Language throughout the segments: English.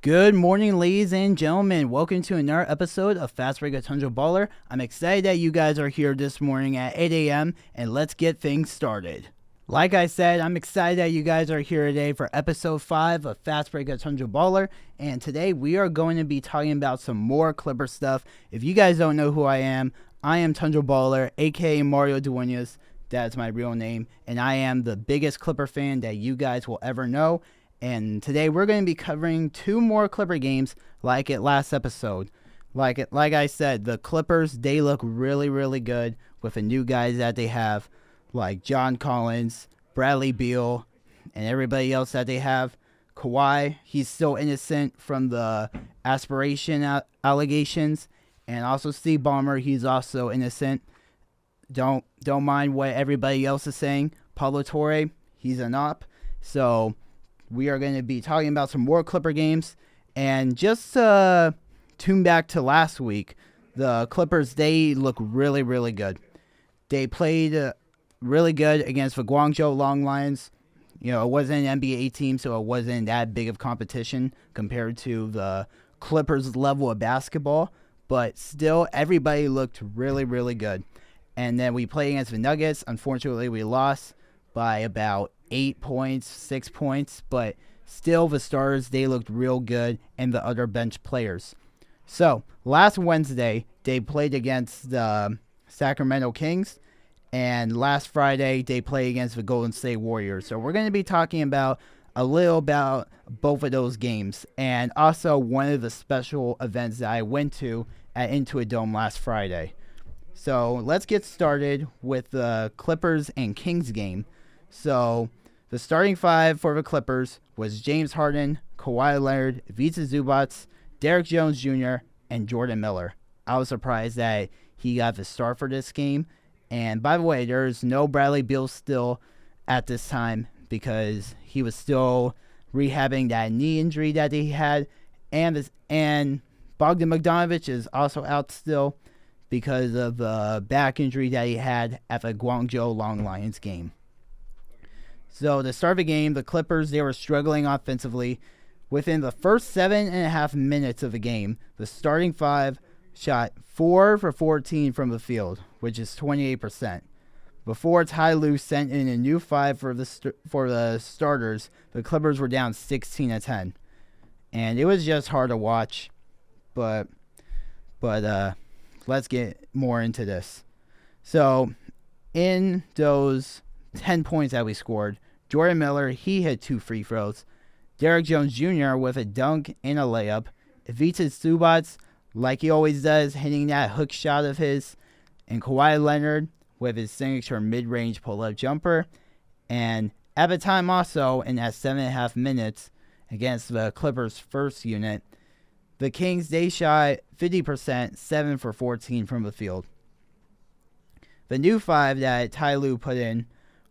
Good morning, ladies and gentlemen. Welcome to another episode of Fast Break of Tundra Baller. I'm excited that you guys are here this morning at 8 a.m. and let's get things started. Like I said, I'm excited that you guys are here today for episode 5 of Fast Break of Tundra Baller. And today we are going to be talking about some more Clipper stuff. If you guys don't know who I am Tundra Baller, aka Mario Duenas. That's my real name. And I am the biggest Clipper fan that you guys will ever know. And today we're going to be covering 2 more Clipper games like it last episode. Like I said, the Clippers, they look really, really good with the new guys that they have, like John Collins, Bradley Beal, and everybody else that they have. Kawhi, he's still innocent from the aspiration allegations. And also Steve Ballmer, he's also innocent. Don't mind what everybody else is saying. Pablo Torre, he's an op. So we are going to be talking about some more Clipper games. And just tune back to last week, the Clippers, they look really, really good. They played really good against the Guangzhou Long Lions. You know, it wasn't an NBA team, so it wasn't that big of competition compared to the Clippers' level of basketball. But still, everybody looked really, really good. And then we played against the Nuggets. Unfortunately, we lost by about 8 points, 6 points, but still the starters, they looked real good, and the other bench players. So, last Wednesday, they played against the Sacramento Kings, and last Friday, they played against the Golden State Warriors. So, we're going to be talking about a little about both of those games, and also one of the special events that I went to at Intuit Dome last Friday. So, let's get started with the Clippers and Kings game. So, the starting 5 for the Clippers was James Harden, Kawhi Leonard, Ivica Zubac, Derrick Jones Jr., and Jordan Miller. I was surprised that he got the start for this game. And by the way, there's no Bradley Beal still at this time because he was still rehabbing that knee injury that he had. And Bogdan Bogdanovic is also out still because of the back injury that he had at the Guangzhou Long Lions game. So, to start the game, the Clippers, they were struggling offensively. Within the first 7.5 minutes of the game, the starting 5 shot 4 for 14 from the field, which is 28%. Before Ty Lue sent in a new 5 for the starters, the Clippers were down 16-10. And it was just hard to watch, but let's get more into this. So, in those 10 points that we scored, Jordan Miller, he hit 2 free throws. Derrick Jones Jr. with a dunk and a layup. Ivica Zubac, like he always does, hitting that hook shot of his. And Kawhi Leonard with his signature mid-range pull-up jumper. And at the time also, in that 7.5 minutes against the Clippers' first unit, the Kings, they shot 50%, 7 for 14 from the field. The new 5 that Ty Lue put in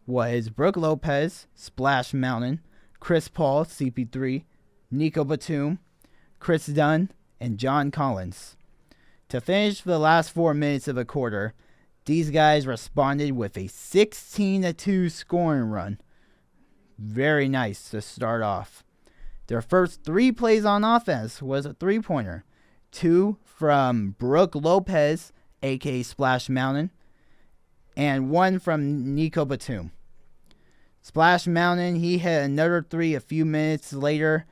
was Brook Lopez, Splash Mountain, Chris Paul, CP3, Nico Batum, Chris Dunn, and John Collins. To finish the last 4 minutes of the quarter, these guys responded with a 16-2 scoring run. Very nice to start off. Their first 3 plays on offense was a 3-pointer. 2 from Brook Lopez, aka Splash Mountain, and 1 from Nico Batum. Splash Mountain, he hit another 3 a few minutes later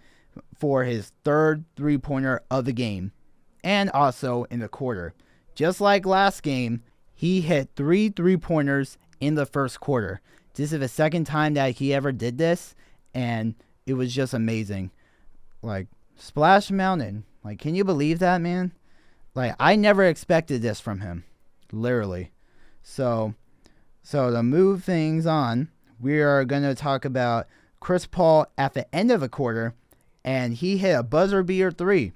for his 3rd 3-pointer of the game, and also in the quarter. Just like last game, he hit 3 3-pointers in the first quarter. This is the 2nd time that he ever did this, and it was just amazing. Like, Splash Mountain, like, can you believe that, man? Like, I never expected this from him, literally. So to move things on, we are going to talk about Chris Paul at the end of the quarter, and he hit a buzzer beater 3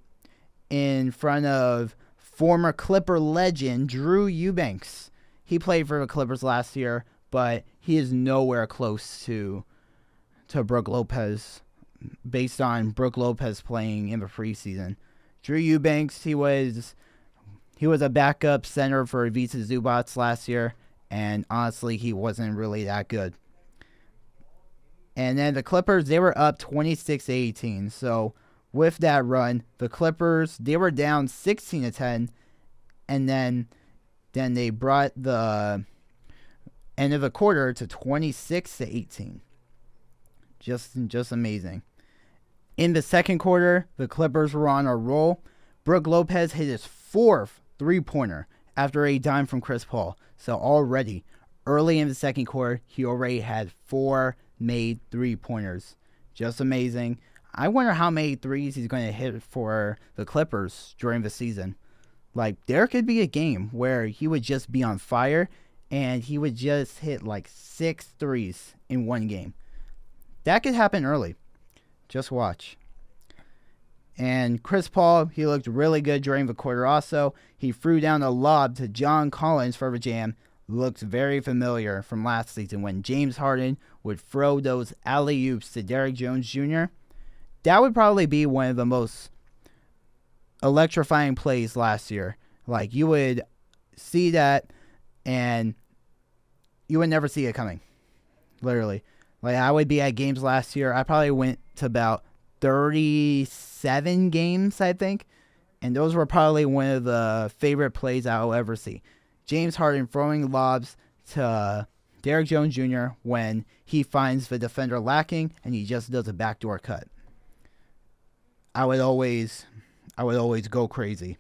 in front of former Clipper legend Drew Eubanks. He played for the Clippers last year, but he is nowhere close to Brook Lopez based on Brook Lopez playing in the preseason. Drew Eubanks, he was a backup center for Ivica Zubac last year, and honestly, he wasn't really that good. And then the Clippers, they were up 26-18. So with that run, the Clippers, they were down 16-10, and then they brought the end of the quarter to 26-18. Just amazing. In the second quarter, the Clippers were on a roll. Brook Lopez hit his 4th three-pointer after a dime from Chris Paul. So already, early in the second quarter, he already had 4 made three-pointers. Just amazing. I wonder how many threes he's going to hit for the Clippers during the season. Like, there could be a game where he would just be on fire and he would just hit like 6 threes in one game. That could happen early. Just watch. And Chris Paul, he looked really good during the quarter also. He threw down a lob to John Collins for the jam. Looked very familiar from last season when James Harden would throw those alley-oops to Derrick Jones Jr. That would probably be one of the most electrifying plays last year. Like, you would see that and you would never see it coming. Literally. Like, I would be at games last year. I probably went to about 37 games, I think. And those were probably one of the favorite plays I'll ever see. James Harden throwing lobs to Derrick Jones Jr. when he finds the defender lacking and he just does a backdoor cut. I would always go crazy.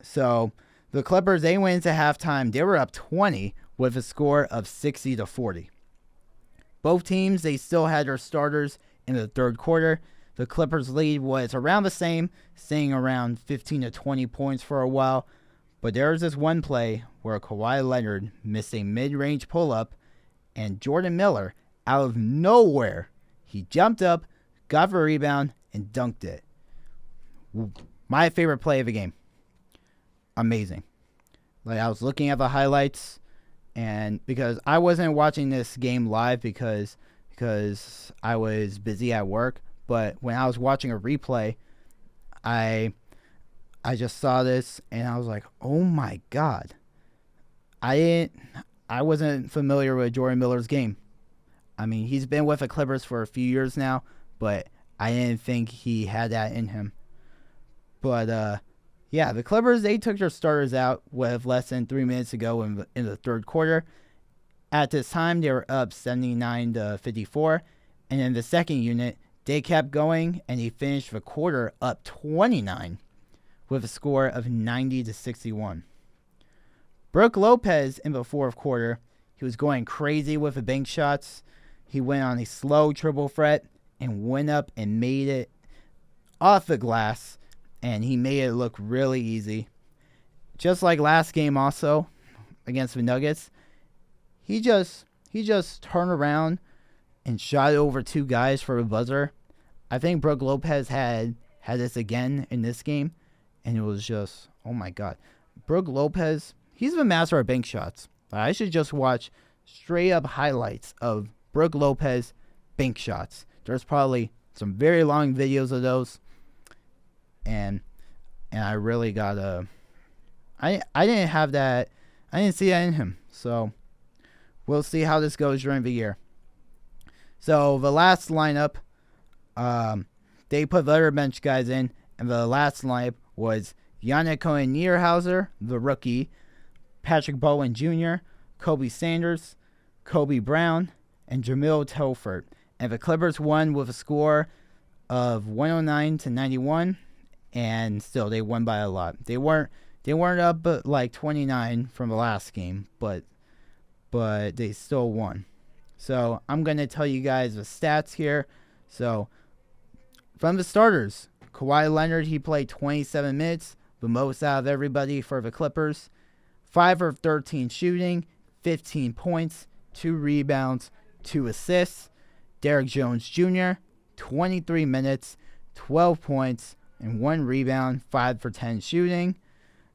So the Clippers, they went into halftime. They were up 20 with a score of 60-40. Both teams, they still had their starters in the third quarter. The Clippers' lead was around the same, staying around 15 to 20 points for a while. But there was this one play where Kawhi Leonard missed a mid-range pull-up, and Jordan Miller, out of nowhere, he jumped up, got the rebound, and dunked it. My favorite play of the game. Amazing. Like, I was looking at the highlights, and because I wasn't watching this game live because I was busy at work, but when I was watching a replay, I just saw this and I was like, oh my God. I wasn't familiar with Jordan Miller's game. I mean, he's been with the Clippers for a few years now, but I didn't think he had that in him. But yeah, the Clippers, they took their starters out with less than 3 minutes to go in the third quarter. At this time, they were up 79-54. And in the second unit, they kept going, and they finished the quarter up 29 with a score of 90-61. Brook Lopez in the fourth quarter, he was going crazy with the bank shots. He went on a slow triple threat and went up and made it off the glass, and he made it look really easy. Just like last game also against the Nuggets, he just turned around and shot over 2 guys for a buzzer. I think Brook Lopez had this again in this game, and it was just, oh my God. Brook Lopez, he's the master of bank shots. I should just watch straight up highlights of Brook Lopez bank shots. There's probably some very long videos of those, and I really gotta. I didn't have that. I didn't see that in him. So we'll see how this goes during the year. So the last lineup, they put the other bench guys in, and the last lineup was Yannick Cohen-Nierhauser, the rookie, Patrick Bowen Jr., Kobe Sanders, Kobe Brown, and Jamil Telford. And the Clippers won with a score of 109-91, and still they won by a lot. They weren't up but like 29 from the last game, but they still won. So I'm going to tell you guys the stats here. So from the starters, Kawhi Leonard, he played 27 minutes, the most out of everybody for the Clippers. 5 of 13 shooting, 15 points, 2 rebounds, 2 assists. Derrick Jones Jr., 23 minutes, 12 points, and 1 rebound, 5 for 10 shooting.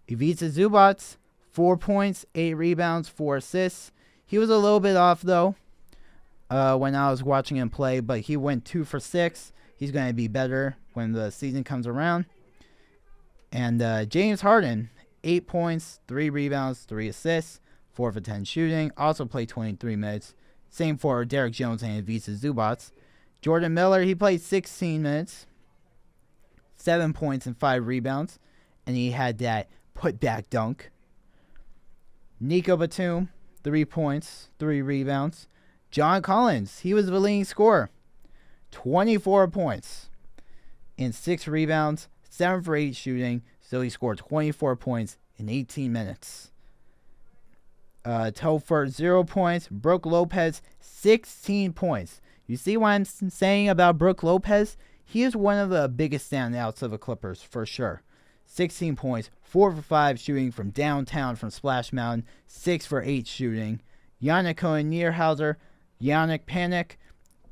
Ivica Zubac, 4 points, 8 rebounds, 4 assists. He was a little bit off, though, when I was watching him play, but he went 2 for 6. He's going to be better when the season comes around. And James Harden, 8 points, 3 rebounds, 3 assists, 4 for 10 shooting. Also played 23 minutes. Same for Derrick Jones and Ivica Zubac. Jordan Miller, he played 16 minutes. 7 points and 5 rebounds. And he had that put-back dunk. Nico Batum, 3 points, 3 rebounds. John Collins, he was the leading scorer. 24 points and 6 rebounds, 7 for 8 shooting. So he scored 24 points in 18 minutes. Topher, 0 points. Brook Lopez, 16 points. You see what I'm saying about Brook Lopez? He is one of the biggest standouts of the Clippers, for sure. 16 points, 4 for 5 shooting from downtown from Splash Mountain, 6 for 8 shooting. Yannick Cohen-Nierhauser, Yannick Panic,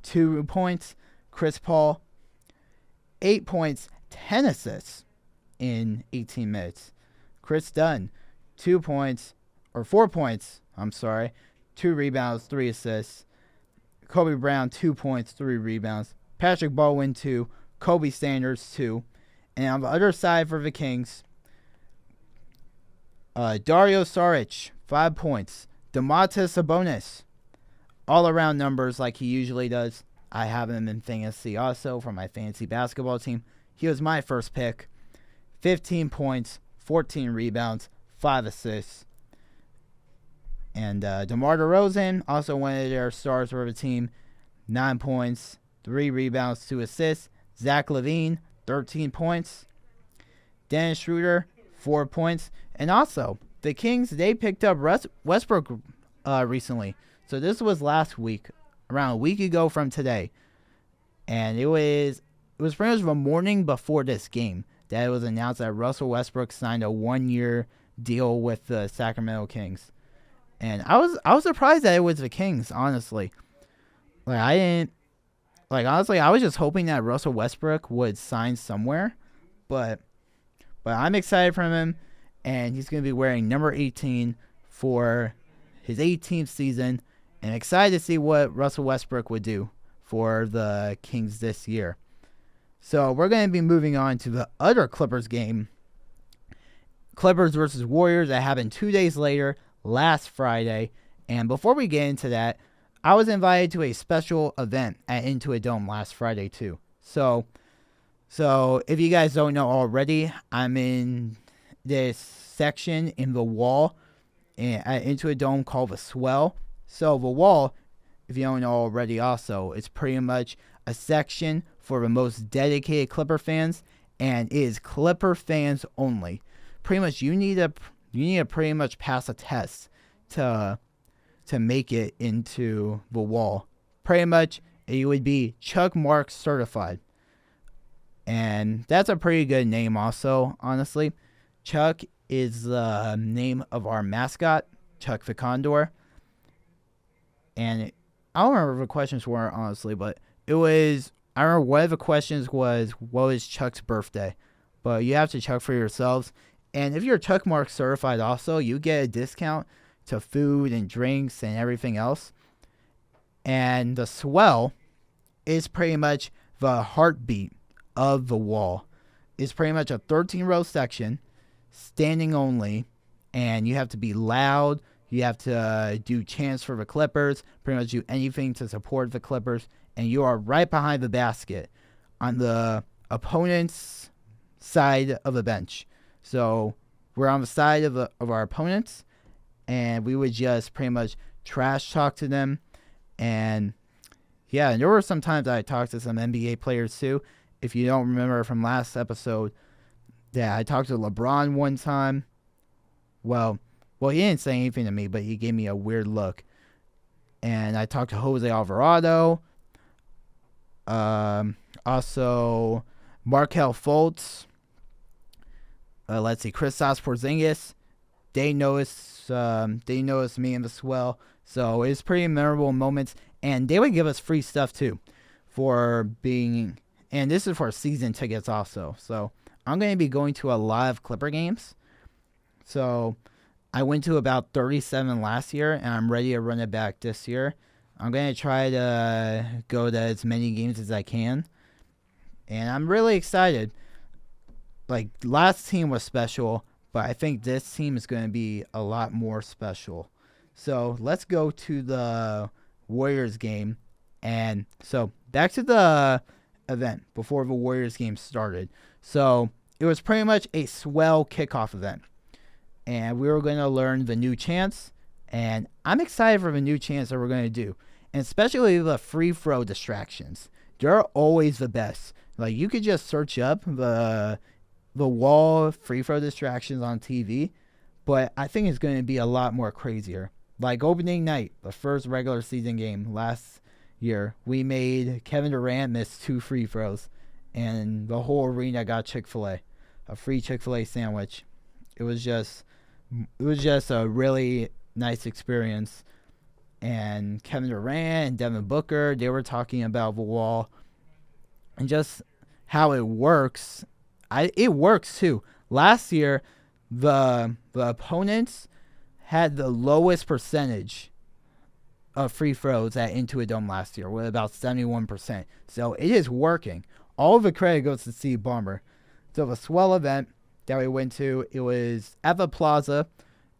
2 points. Chris Paul, 8 points, 10 assists in 18 minutes. Chris Dunn, 4 points, 2 rebounds, 3 assists. Kobe Brown, 2 points, 3 rebounds. Patrick Baldwin, 2. Kobe Sanders, 2. And on the other side for the Kings, Dario Saric, 5 points. Domantas Sabonis, all-around numbers like he usually does. I have him in fantasy also for my fantasy basketball team. He was my first pick. 15 points, 14 rebounds, 5 assists. And DeMar DeRozan, also one of their stars for the team, 9 points, 3 rebounds, 2 assists. Zach LaVine, 13 points. Dennis Schroeder, 4 points. And also, the Kings, they picked up Westbrook recently. So this was last week, around a week ago from today. And it was pretty much the morning before this game that it was announced that Russell Westbrook signed a 1-year deal with the Sacramento Kings. And I was surprised that it was the Kings, honestly. Honestly, I was just hoping that Russell Westbrook would sign somewhere. But I'm excited for him, and he's going to be wearing number 18 for his 18th season, and excited to see what Russell Westbrook would do for the Kings this year. So we're going to be moving on to the other Clippers game. Clippers versus Warriors that happened 2 days later, last Friday. And before we get into that, I was invited to a special event at Intuit Dome last Friday too. So if you guys don't know already, I'm in this section in the wall at Intuit Dome called the Swell. So the wall, if you don't know already also, is pretty much a section for the most dedicated Clipper fans, and it is Clipper fans only. Pretty much you need to pretty much pass a test to make it into the wall. Pretty much it would be Chuck Marks certified. And that's a pretty good name also, honestly. Chuck is the name of our mascot, Chuck the Condor. And I don't remember the questions were, honestly, but I remember one of the questions was, what was Chuck's birthday? But you have to check for yourselves. And if you're Chuck Marks certified also, you get a discount to food and drinks and everything else. And the Swell is pretty much the heartbeat of the wall. It's pretty much a 13-row section, standing only, and you have to be loud. You have to do chants for the Clippers, pretty much do anything to support the Clippers, and you are right behind the basket on the opponent's side of the bench. So we're on the side of our opponents, and we would just pretty much trash talk to them. And yeah, and there were some times I talked to some NBA players too. If you don't remember from last episode, I talked to LeBron one time. Well, he didn't say anything to me, but he gave me a weird look. And I talked to Jose Alvarado. Also, Markelle Fultz. Let's see, Kristaps Porzingis. They noticed me in the Swell. So it's pretty memorable moments. And they would give us free stuff too for being, and this is for season tickets also. So I'm going to be going to a lot of Clipper games. So I went to about 37 last year, and I'm ready to run it back this year. I'm going to try to go to as many games as I can. And I'm really excited. Like, last team was special, but I think this team is going to be a lot more special. So let's go to the Warriors game. And so back to the event before the Warriors game started. So it was pretty much a Swell Kickoff event. And we were going to learn the new chants. And I'm excited for the new chants that we're going to do. And especially the free throw distractions. They're always the best. Like, you could just search up the wall free throw distractions on TV. But I think it's going to be a lot more crazier. Like opening night, the first regular season game last year, we made Kevin Durant miss 2 free throws. And the whole arena got Chick-fil-A. A free Chick-fil-A sandwich. It was just a really nice experience. And Kevin Durant and Devin Booker, they were talking about the wall and just how it works. It works too. Last year, the opponents had the lowest percentage of free throws at Into a Dome last year, with about 71%. So it is working. All of the credit goes to Steve Ballmer. So the Swell event that we went to, it was at the plaza,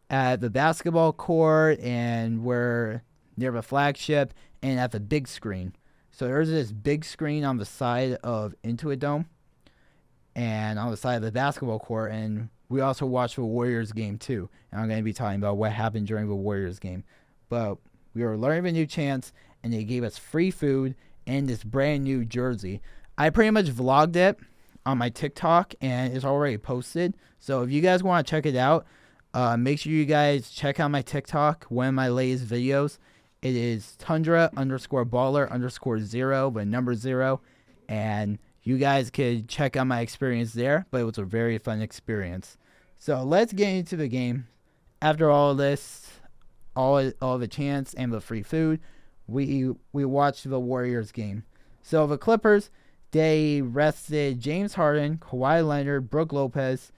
at the basketball court, and we're near the flagship, and at the big screen. So there's this big screen on the side of Into a Dome, and on the side of the basketball court, and we also watched the Warriors game too. And I'm going to be talking about what happened during the Warriors game. But we were learning the new chants, and they gave us free food and this brand new jersey. I pretty much vlogged it on my TikTok, and it's already posted. So if you guys want to check it out, make sure you guys check out my TikTok, one of my latest videos. It is Tundra_baller_0, but number 0. And you guys could check out my experience there, but it was a very fun experience. So let's get into the game. After all of this, all the chants and the free food, we watched the Warriors game. So the Clippers, they rested James Harden, Kawhi Leonard, Brook Lopez,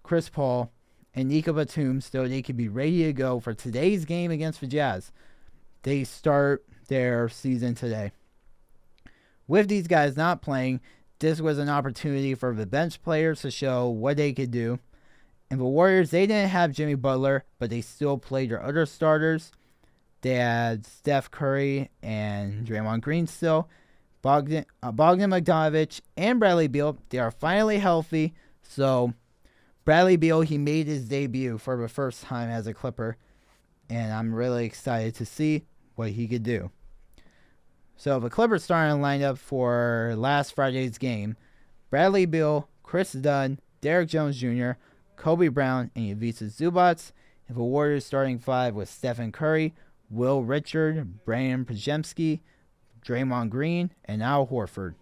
Chris Paul, and Nico Batum so they could be ready to go for today's game against the Jazz. They start their season today. With these guys not playing, this was an opportunity for the bench players to show what they could do. And the Warriors, they didn't have Jimmy Butler, but they still played their other starters. They had Steph Curry and Draymond Green still. Bogdan Bogdanovic and Bradley Beal, they are finally healthy. So Bradley Beal, he made his debut for the first time as a Clipper. And I'm really excited to see what he could do. So the Clippers starting lineup for last Friday's game: Bradley Beal, Chris Dunn, Derrick Jones Jr., Kobe Brown, and Ivica Zubac. And the Warriors starting 5 with Stephen Curry, Will Richard, Brandon Podziemski, Draymond Green, and Al Horford.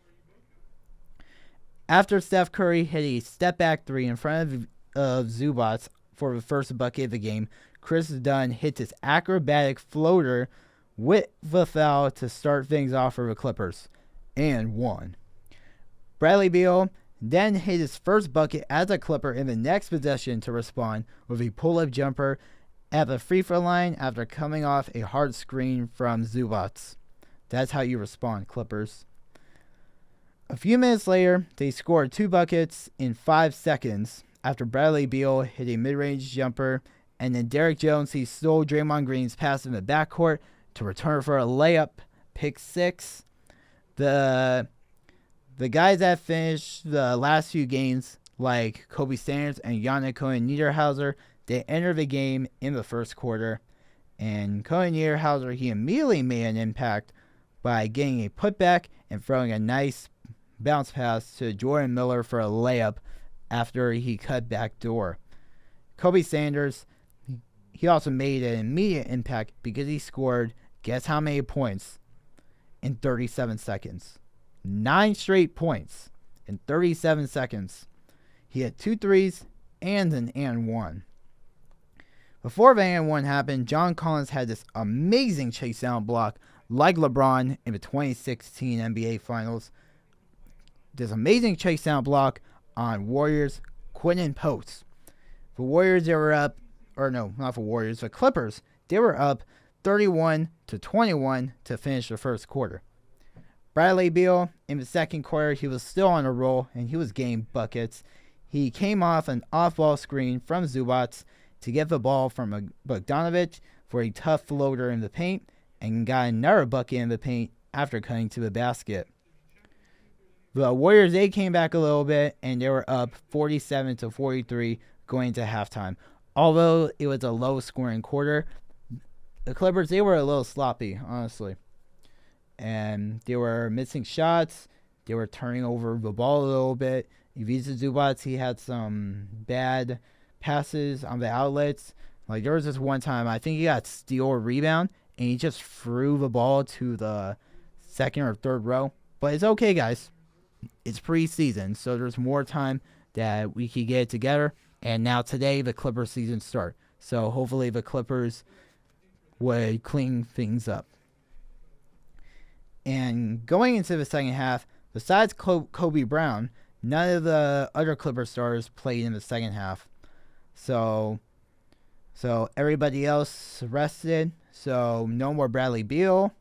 After Steph Curry hit a step-back 3 in front of Zubac for the first bucket of the game, Chris Dunn hit this acrobatic floater with the foul to start things off for the Clippers, and won. Bradley Beal then hit his first bucket as a Clipper in the next possession to respond with a pull-up jumper at the free throw line after coming off a hard screen from Zubac. That's how you respond, Clippers. A few minutes later, they scored 2 buckets in 5 seconds after Bradley Beal hit a mid-range jumper, and then Derrick Jones, he stole Draymond Green's pass in the backcourt to return for a layup, pick 6. The guys that finished the last few games, like Kobe Sanders and Yannick Cohen-Niederhauser, they entered the game in the first quarter. And Cohen-Niederhauser, he immediately made an impact by getting a putback and throwing a nice bounce pass to Jordan Miller for a layup after he cut back door. Kobe Sanders, he also made an immediate impact because he scored, guess how many points, in 37 seconds. 9 straight points in 37 seconds. He had 2 threes and an and one. Before the and one happened, John Collins had this amazing chase down block like LeBron in the 2016 NBA Finals. This amazing chase down block on Warriors Quinton Post. The Warriors, they were up, or no, not the Warriors, the Clippers, they were up 31-21 to finish the first quarter. Bradley Beal, in the second quarter, he was still on a roll, and he was getting buckets. He came off an off-ball screen from Zubac to get the ball from Bogdanovic for a tough floater in the paint, and got another bucket in the paint after cutting to the basket. The Warriors, they came back a little bit, and they were up 47-43 going to halftime. Although it was a low-scoring quarter, the Clippers, they were a little sloppy, honestly. And they were missing shots. They were turning over the ball a little bit. Ivica Zubac, he had some bad passes on the outlets. Like, there was this one time, I think he got steal or rebound, and he just threw the ball to the second or third row. But it's okay, guys. It's preseason, so there's more time that we can get it together. And now today, the Clippers season start. So hopefully the Clippers would clean things up. And going into the second half, besides Kobe Brown, none of the other Clipper stars played in the second half. So everybody else rested. So no more Bradley Beal.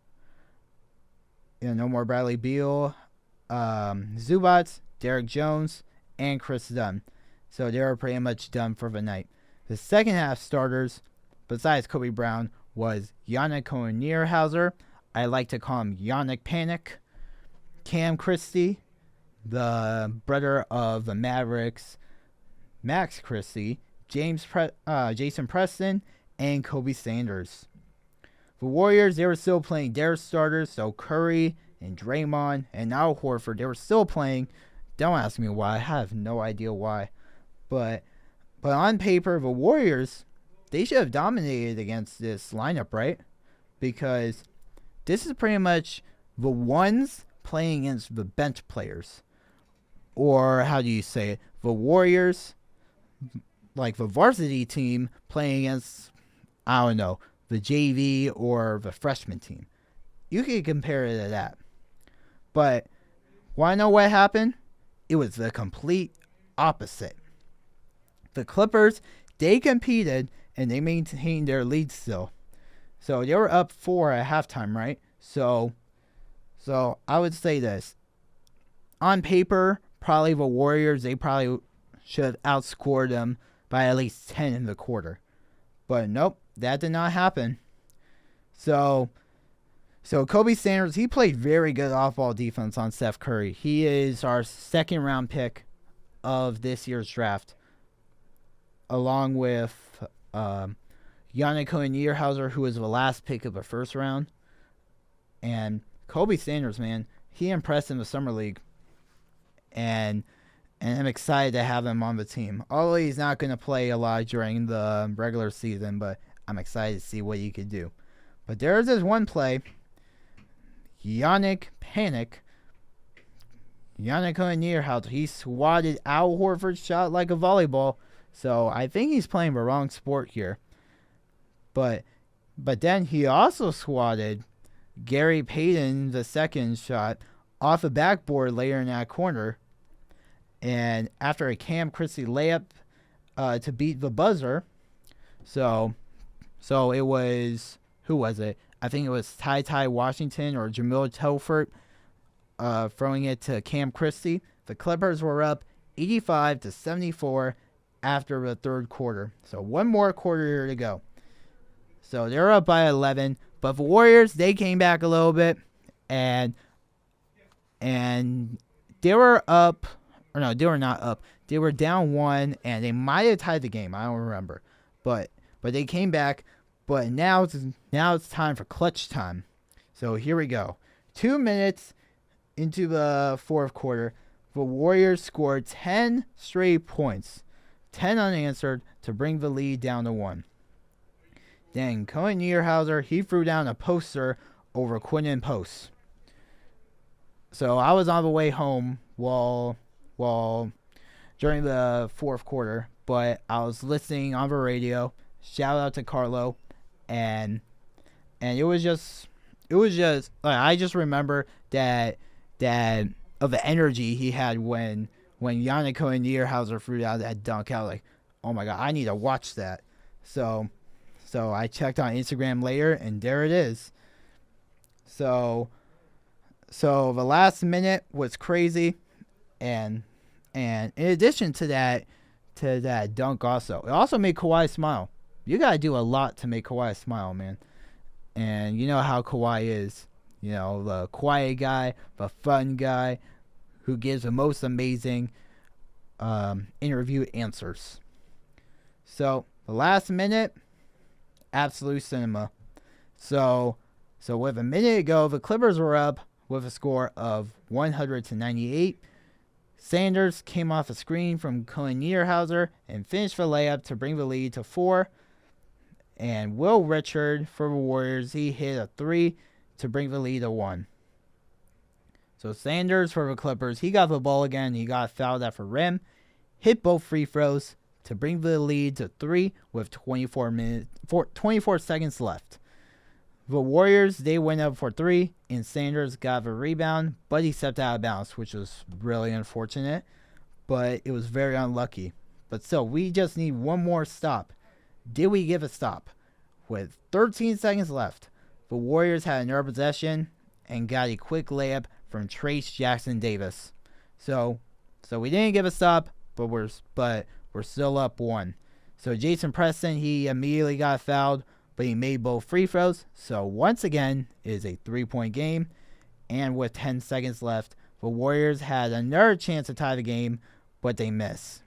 Zubac, Derek Jones, and Chris Dunn. So they were pretty much done for the night. The second half starters, besides Kobe Brown, was Yannick Koenierhauser. I like to call him Yannick Panic. Cam Christie, the brother of the Mavericks, Max Christie, Jason Preston, and Kobe Sanders. The Warriors, they were still playing their starters, so Curry and Draymond and now Horford, they were still playing. Don't ask me why. I have no idea why. But on paper, the Warriors, they should have dominated against this lineup, right? Because this is pretty much the ones playing against the bench players. Or how do you say it? The Warriors, like the varsity team, playing against, I don't know, the JV or the freshman team. You could compare it to that. But want to know what happened? It was the complete opposite. The Clippers, they competed and they maintained their lead still. So they were up 4 at halftime, right? So I would say this. On paper, probably the Warriors, they probably should have outscored them by at least 10 in the quarter. But nope, that did not happen. So Kobe Sanders, he played very good off-ball defense on Steph Curry. He is our second-round pick of this year's draft, along with Yannick Koenierhauser, who was the last pick of the first round. And Kobe Sanders, man, he impressed in the Summer League. And I'm excited to have him on the team. Although he's not going to play a lot during the regular season, but I'm excited to see what he could do. But there's this one play. Yannick Koenierhauser, he swatted Al Horford's shot like a volleyball. So I think he's playing the wrong sport here. But then he also swatted Gary Payton, the second shot, off the backboard later in that corner. And after a Cam Christie layup to beat the buzzer. So it was, who was it? I think it was Ty Washington or Jamil Telford throwing it to Cam Christie. The Clippers were up 85-74 after the third quarter. So one more quarter here to go. So they're up by 11. But the Warriors, they came back a little bit. And they were up. Or no, they were not up. They were down 1, and they might have tied the game. I don't remember. But they came back. But now it's time for clutch time. So here we go. 2 minutes into the fourth quarter, the Warriors scored 10 straight points, 10 unanswered, to bring the lead down to 1. Then Koenierhauser, he threw down a poster over Quinton Post. So I was on the way home while during the fourth quarter, but I was listening on the radio. Shout out to Carlo. And it was just like, I just remember that of the energy he had when Yannick Koenierhauser threw down that dunk. I was like, oh my god, I need to watch that. So I checked on Instagram later, and there it is. So the last minute was crazy, and in addition to that dunk, it also made Kawhi smile. You gotta do a lot to make Kawhi smile, man. And you know how Kawhi is. You know, the quiet guy, the fun guy, who gives the most amazing interview answers. So the last minute, absolute cinema. So with a minute ago, the Clippers were up with a score of 100-98. Sanders came off a screen from Cohen Niederhauser and finished the layup to bring the lead to 4. And Will Richard for the Warriors, he hit a 3 to bring the lead to 1. So Sanders for the Clippers, he got the ball again. He got fouled at the rim, hit both free throws to bring the lead to 3 with 24 seconds left. The Warriors, they went up for 3, and Sanders got the rebound, but he stepped out of bounds, which was really unfortunate, but it was very unlucky. But still, we just need one more stop. Did we give a stop? With 13 seconds left, the Warriors had another possession and got a quick layup from Trace Jackson Davis. So we didn't give a stop, but we're still up 1. So Jason Preston, he immediately got fouled, but he made both free throws. So once again, it is a 3-point game. And with 10 seconds left, the Warriors had another chance to tie the game, but they missed.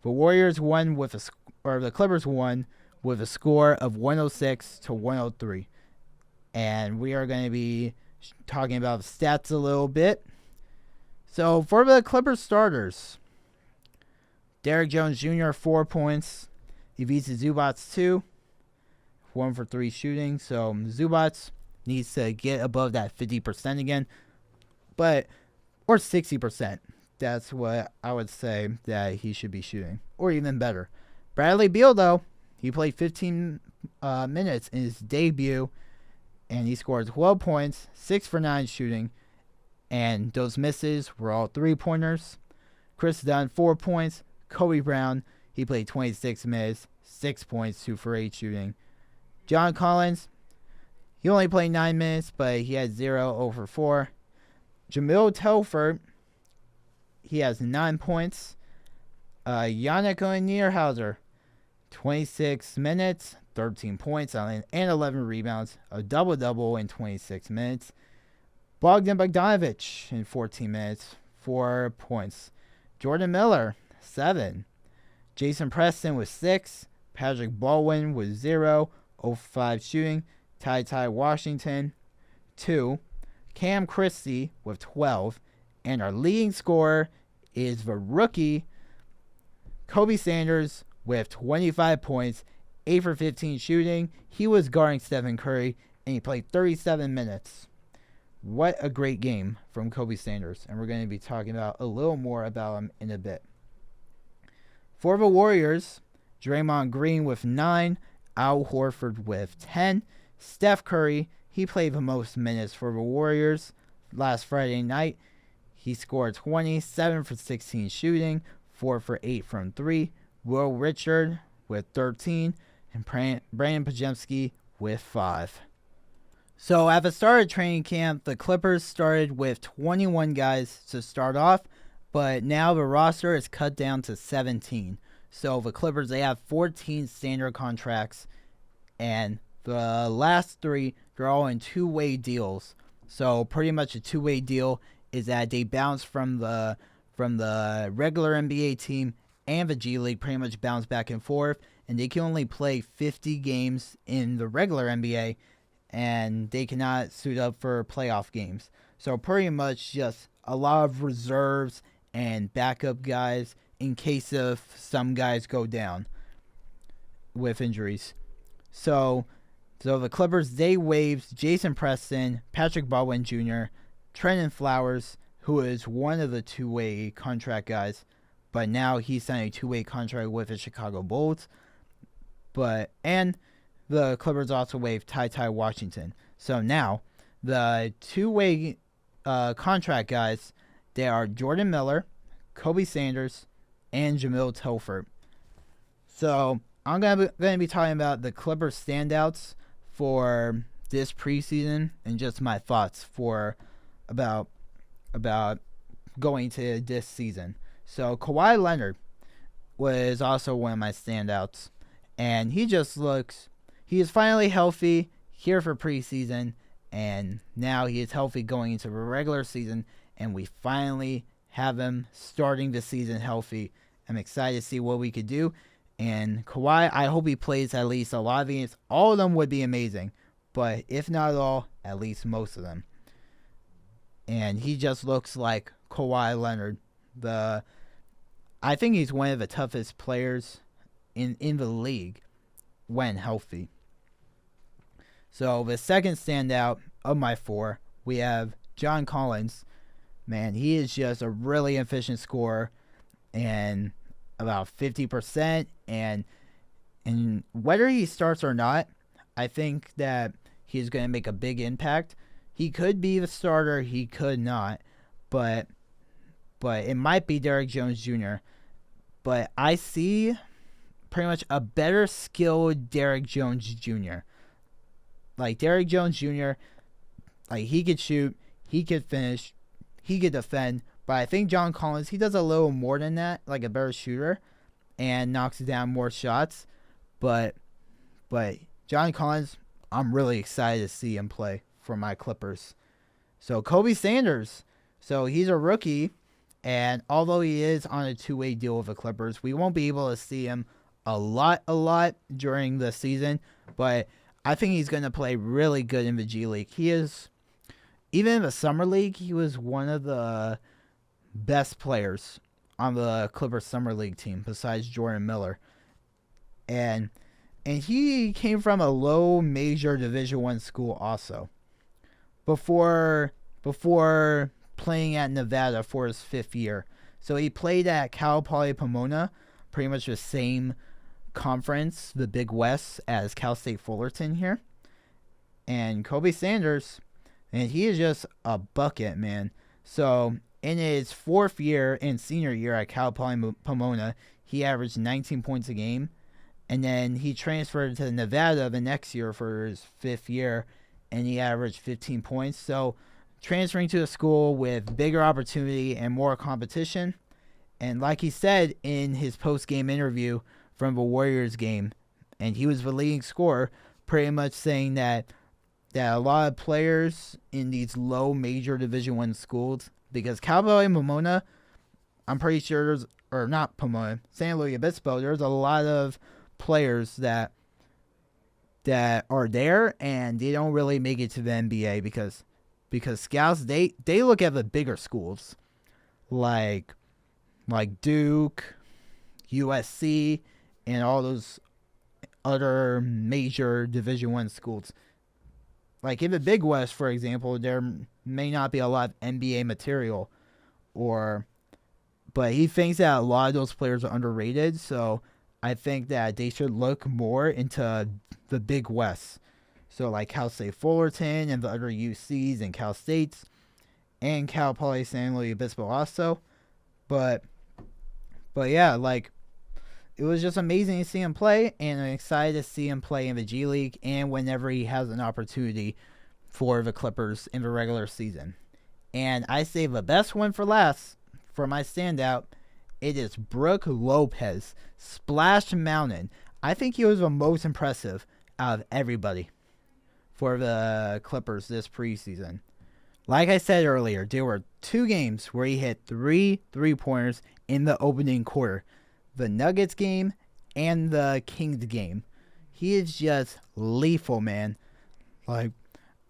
The Warriors won the Clippers won with a score of 106-103. And we are going to be talking about stats a little bit. So for the Clippers starters, Derrick Jones Jr., 4 points. Ivica Zubac, 2. 1 for 3 shooting. So Zubac needs to get above that 50% again. Or 60%. That's what I would say that he should be shooting. Or even better. Bradley Beal, though, he played 15 minutes in his debut. And he scored 12 points, 6 for 9 shooting. And those misses were all 3-pointers. Chris Dunn, 4 points. Kobe Brown, he played 26 minutes, 6 points, 2 for 8 shooting. John Collins, he only played 9 minutes, but he had 0 for 4. Jamil Telford, he has 9 points. Yannick Niederhauser, 26 minutes, 13 points, and 11 rebounds. A double-double in 26 minutes. Bogdan Bogdanovic in 14 minutes, 4 points. Jordan Miller, 7. Jason Preston with 6. Patrick Baldwin with 0. 0-5 shooting. Ty Washington, 2. Cam Christie with 12. And our leading scorer is the rookie, Kobe Sanders, with 25 points, 8 for 15 shooting. He was guarding Stephen Curry, and he played 37 minutes. What a great game from Kobe Sanders. And we're going to be talking about a little more about him in a bit. For the Warriors, Draymond Green with 9. Al Horford with 10. Steph Curry, he played the most minutes for the Warriors last Friday night. He scored 27 for 16 shooting, 4 for 8 from 3. Will Richard with 13. And Brandon Podziemski with 5. So at the start of training camp, the Clippers started with 21 guys to start off, but now the roster is cut down to 17. So the Clippers, they have 14 standard contracts, and the last 3, they're all in two-way deals. So pretty much a two-way deal is that they bounce from the regular NBA team and the G League, pretty much bounce back and forth, and they can only play 50 games in the regular NBA, and they cannot suit up for playoff games. So pretty much just a lot of reserves and backup guys in case of some guys go down with injuries. So the Clippers, they waived Jason Preston, Patrick Baldwin Jr., Trenton Flowers, who is one of the two-way contract guys, but now he signed a two-way contract with the Chicago Bulls. And the Clippers also waived Ty Washington. So now the two-way contract guys, they are Jordan Miller, Kobe Sanders, and Jamil Telford. So I'm going to be talking about the Clippers standouts for this preseason and just my thoughts about going to this season. So Kawhi Leonard was also one of my standouts, and he is finally healthy here for preseason, and now he is healthy going into the regular season, and we finally have him starting the season healthy. I'm excited to see what we could do. And Kawhi, I hope he plays at least a lot of games. All of them would be amazing, but if not all, at least most of them. And he just looks like Kawhi Leonard. I think he's one of the toughest players in the league when healthy. So the second standout of my 4, we have John Collins. Man, he is just a really efficient scorer, and about 50%. And whether he starts or not, I think that he's going to make a big impact. He could be the starter, he could not, but it might be Derrick Jones Jr. But I see pretty much a better skilled Derrick Jones Jr. Like Derrick Jones Jr., like he could shoot, he could finish, he could defend. But I think John Collins, he does a little more than that, like a better shooter, and knocks down more shots. But John Collins, I'm really excited to see him play for my Clippers. So Kobe Sanders, so he's a rookie, and although he is on a 2-way deal with the Clippers, we won't be able to see him a lot during the season, but I think he's going to play really good in the G League. He is, even in the Summer League, he was one of the best players on the Clippers Summer League team besides Jordan Miller. And he came from a low major Division I school also. Before playing at Nevada for his 5th year. So he played at Cal Poly Pomona, pretty much the same conference, the Big West, as Cal State Fullerton here. And Kobe Sanders, and he is just a bucket, man. So in his 4th year and senior year at Cal Poly Pomona, he averaged 19 points a game. And then he transferred to Nevada the next year for his 5th year, and he averaged 15 points. So transferring to a school with bigger opportunity and more competition. And like he said in his post-game interview from the Warriors game, and he was the leading scorer, pretty much saying that a lot of players in these low major Division I schools, because Cal Poly Pomona, I'm pretty sure there's, or not Pomona, San Luis Obispo, there's a lot of players that are there and they don't really make it to the NBA because scouts, they look at the bigger schools like Duke, USC, and all those other major Division I schools. Like in the Big West, for example, there may not be a lot of NBA material, but he thinks that a lot of those players are underrated. So I think that they should look more into the Big West. So like Cal State Fullerton and the other UCs and Cal States and Cal Poly San Luis Obispo also. But yeah, like it was just amazing to see him play, and I'm excited to see him play in the G League and whenever he has an opportunity for the Clippers in the regular season. And I save the best one for last for my standout. It is Brook Lopez, Splash Mountain. I think he was the most impressive out of everybody for the Clippers this preseason. Like I said earlier, there were 2 games where he hit 3 3-pointers in the opening quarter. The Nuggets game and the Kings game. He is just lethal, man. Like,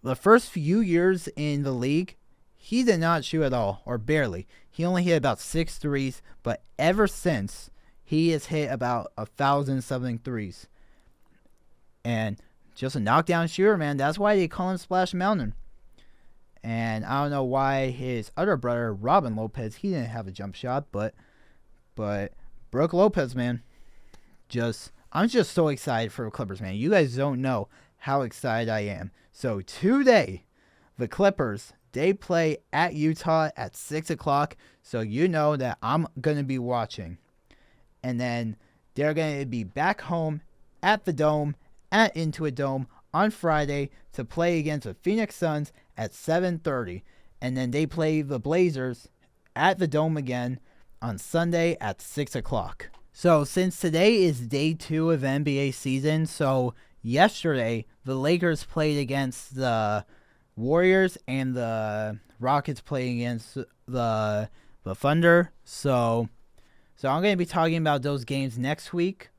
the first few years in the league, he did not shoot at all, or barely. He only hit about 6 threes, but ever since, he has hit about 1,000-something threes. And just a knockdown shooter, man. That's why they call him Splash Mountain. And I don't know why his other brother, Robin Lopez, he didn't have a jump shot, but Brook Lopez, man, I'm just so excited for the Clippers, man. You guys don't know how excited I am. So today, the Clippers, they play at Utah at 6 o'clock, so you know that I'm going to be watching. And then they're going to be back home at the Dome, at Intuit Dome, on Friday to play against the Phoenix Suns at 7:30. And then they play the Blazers at the Dome again on Sunday at 6 o'clock. So since today is day 2 of the NBA season, so yesterday the Lakers played against the Warriors and the Rockets played against the Thunder. So I'm going to be talking about those games next week,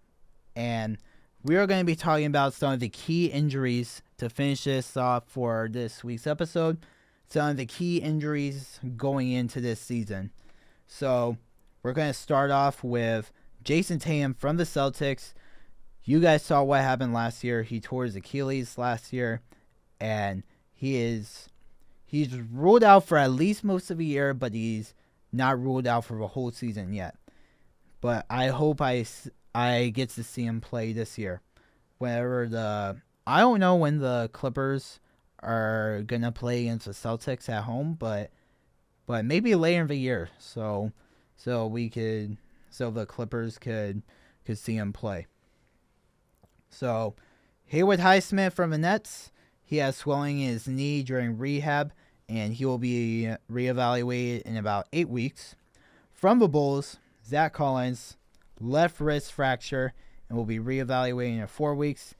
and we are going to be talking about some of the key injuries to finish this off for this week's episode. Some of the key injuries going into this season. So we're going to start off with Jason Tatum from the Celtics. You guys saw what happened last year. He tore his Achilles last year, and he's ruled out for at least most of the year, but he's not ruled out for the whole season yet. But I hope I get to see him play this year. I don't know when the Clippers are gonna play against the Celtics at home, but maybe later in the year, so the Clippers could see him play. So Haywood Highsmith from the Nets, he has swelling in his knee during rehab, and he will be reevaluated in about 8 weeks. From the Bulls, Zach Collins, left wrist fracture, and will be reevaluated in 4 weeks.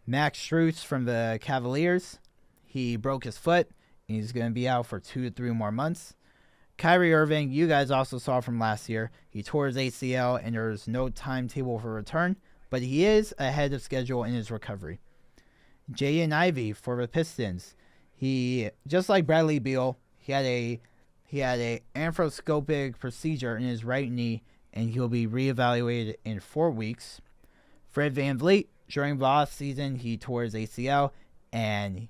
Max Strus from the Cavaliers, he broke his foot, and he's going to be out for 2 to 3 more months. Kyrie Irving, you guys also saw from last year, he tore his ACL, and there's no timetable for return, but he is ahead of schedule in his recovery. Jaden Ivey for the Pistons, he, just like Bradley Beal, he had a arthroscopic procedure in his right knee, and he'll be reevaluated in 4 weeks. Fred VanVleet, during the offseason, he tore his ACL, and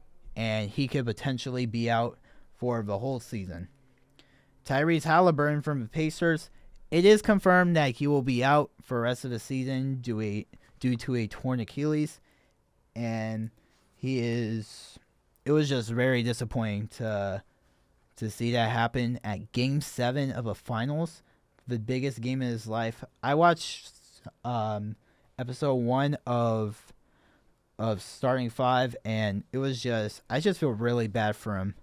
he could potentially be out for the whole season. Tyrese Halliburton from the Pacers, it is confirmed that he will be out for the rest of the season due to a torn Achilles, and it was just very disappointing to see that happen at Game 7 of a Finals, the biggest game in his life. I watched episode 1 of Starting 5, and I just feel really bad for him.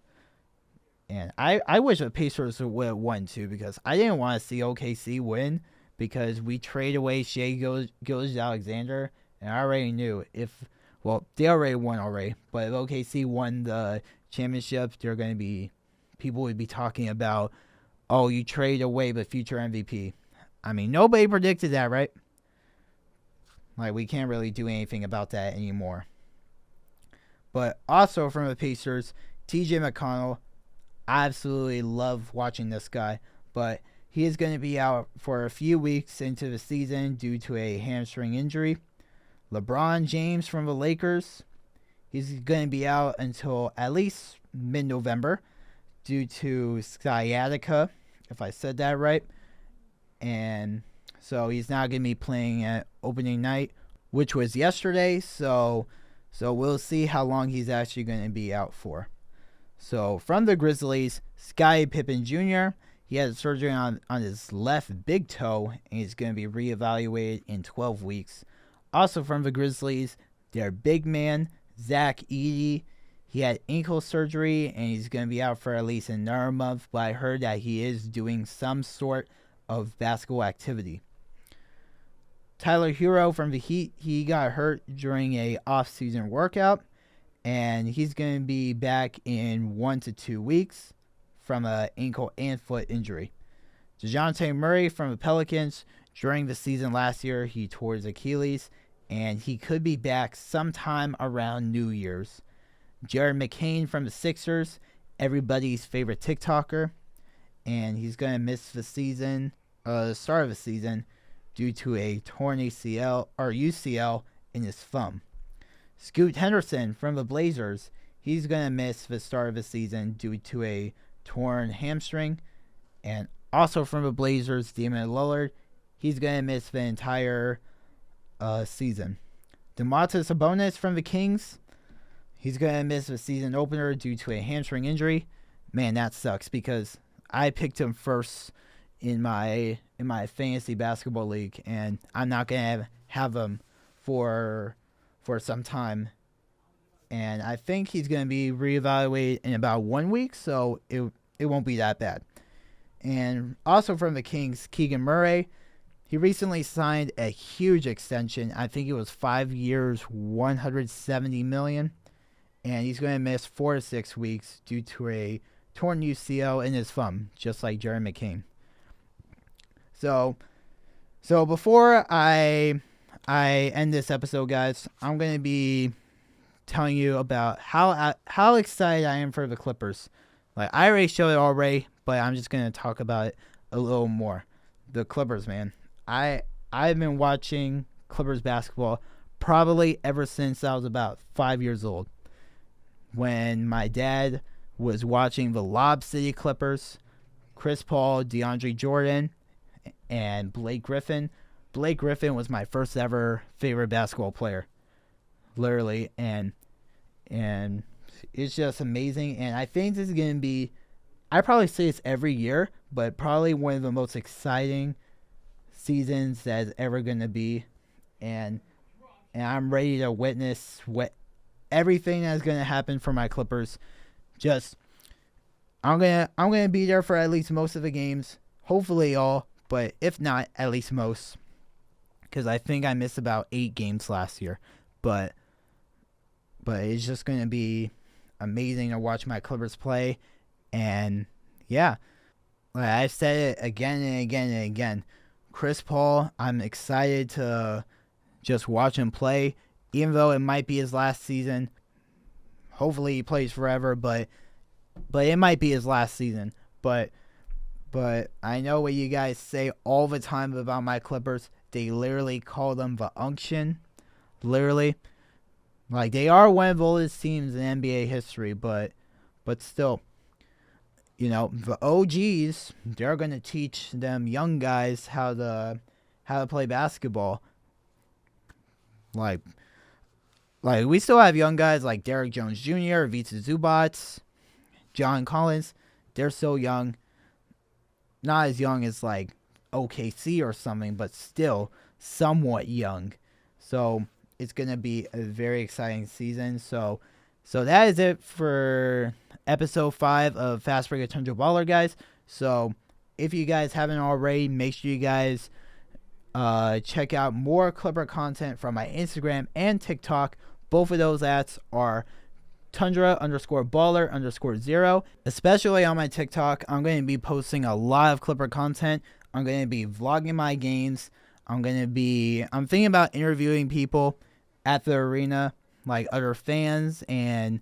And I wish the Pacers would have won too, because I didn't want to see OKC win, because we traded away Shai Gilgeous-Alexander, and I already knew they already won already, but if OKC won the championship, people would be talking about, oh, you traded away the future MVP. I mean, nobody predicted that, right? Like, we can't really do anything about that anymore. But also from the Pacers, TJ McConnell, I absolutely love watching this guy, but he is going to be out for a few weeks into the season due to a hamstring injury. LeBron James from the Lakers, he's going to be out until at least mid-November due to sciatica, if I said that right. And so he's not going to be playing at opening night, which was yesterday. So we'll see how long he's actually going to be out for. So from the Grizzlies, Scottie Pippen Jr., he had surgery on his left big toe, and he's going to be reevaluated in 12 weeks. Also from the Grizzlies, their big man, Zach Edey, he had ankle surgery, and he's going to be out for at least another month, but I heard that he is doing some sort of basketball activity. Tyler Hero from the Heat, he got hurt during a off-season workout, and he's going to be back in 1 to 2 weeks from an ankle and foot injury. DeJounte Murray from the Pelicans, during the season last year, he tore his Achilles, and he could be back sometime around New Year's. Jared McCain from the Sixers, everybody's favorite TikToker, and he's going to miss the start of the season, due to a torn ACL or UCL in his thumb. Scoot Henderson from the Blazers, he's going to miss the start of the season due to a torn hamstring. And also from the Blazers, Damian Lillard, he's going to miss the entire season. Domantas Sabonis from the Kings, he's going to miss the season opener due to a hamstring injury. Man, that sucks, because I picked him first in my fantasy basketball league, and I'm not going to have him for some time. And I think he's going to be reevaluated in about 1 week, so it won't be that bad. And also from the Kings, Keegan Murray, he recently signed a huge extension. I think it was 5 years, $170 million, and he's going to miss 4 to 6 weeks due to a torn UCL in his thumb, just like Jerry McCain. So before I end this episode, guys, I'm going to be telling you about how excited I am for the Clippers. Like, I already showed it already, but I'm just going to talk about it a little more. The Clippers, man. I've been watching Clippers basketball probably ever since I was about 5 years old, when my dad was watching the Lob City Clippers, Chris Paul, DeAndre Jordan, and Blake Griffin. Blake Griffin was my first ever favorite basketball player, literally, and it's just amazing. And I think this is going to be, I probably say this every year, but probably one of the most exciting seasons that's ever going to be. And I'm ready to witness everything that's going to happen for my Clippers. Just, I'm gonna be there for at least most of the games, hopefully all, but if not, at least most, because I think I missed about 8 games last year. But it's just going to be amazing to watch my Clippers play. And yeah, like I've said it again and again and again, Chris Paul, I'm excited to just watch him play, even though it might be his last season. Hopefully he plays forever, but it might be his last season. But I know what you guys say all the time about my Clippers. They literally call them the Unction. Literally. Like, they are one of the oldest teams in NBA history, but still, you know, the OGs, they're going to teach them young guys how to play basketball. Like we still have young guys like Derrick Jones Jr., Vita Zubac, John Collins. They're so young. Not as young as like OKC or something, but still somewhat young. So it's going to be a very exciting season. So that is it for episode 5 of Fast Break of Tundra Baller, guys. So if you guys haven't already, make sure you guys check out more Clipper content from my Instagram and TikTok. Both of those ads are Tundra_baller_0. Especially on my TikTok, I'm going to be posting a lot of Clipper content. I'm going to be vlogging my games. I'm thinking about interviewing people at the arena, like other fans, and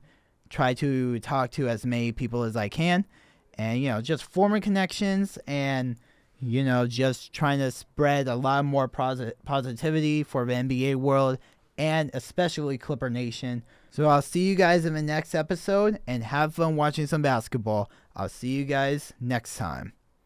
try to talk to as many people as I can. And, you know, just forming connections and, you know, just trying to spread a lot more positivity for the NBA world and especially Clipper Nation. So I'll see you guys in the next episode and have fun watching some basketball. I'll see you guys next time.